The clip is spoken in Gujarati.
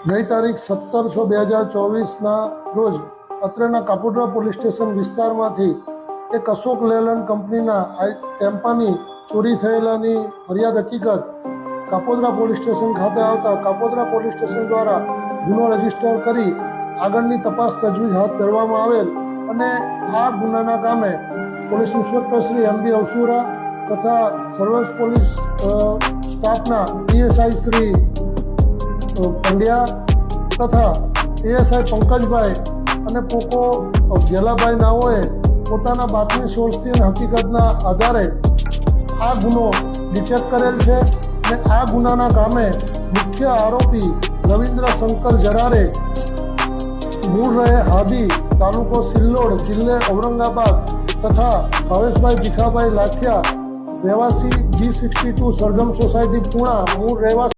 ગઈ તારીખ 17/6/2024ના રોજ અત્રેના કાપોદ્રા પોલીસ સ્ટેશન વિસ્તારમાંથી એક અશોક લેલન્ડ કંપનીના ટેમ્પાની ચોરી થયેલાની ફરિયાદ હકીકત કાપોદ્રા પોલીસ સ્ટેશન ખાતે આવતા કાપોદ્રા પોલીસ સ્ટેશન દ્વારા ગુનો રજીસ્ટર કરી આગળની તપાસ તજવીજ હાથ ધરવામાં આવેલ અને આ ગુનાના કામે પોલીસ ઇન્સ્પેક્ટર શ્રી એમ.ડી. અવસુરા તથા સર્વેલન્સ પોલીસ સ્ટાફના પીએસઆઈ શ્રી પંડ્યા તથા એએસઆઈ પંકજભાઈ અને પોકો ગેલાભાઈ નાઓએ પોતાના બાતમી સોર્સથી અને હકીકતના આધારે આ ગુનો ડિટેક્ટ કરેલ છે અને આ ગુનાના કામે મુખ્ય આરોપી રવિન્દ્ર શંકર જરારે મૂળ રહે હાદી તાલુકો સિલ્લોડ જિલ્લે ઔરંગાબાદ તથા ભાવેશભાઈ ભીખાભાઈ લાઠિયા રહેવાસી B62 સરગમ સોસાયટી પૂણા મૂળ રહેવાસી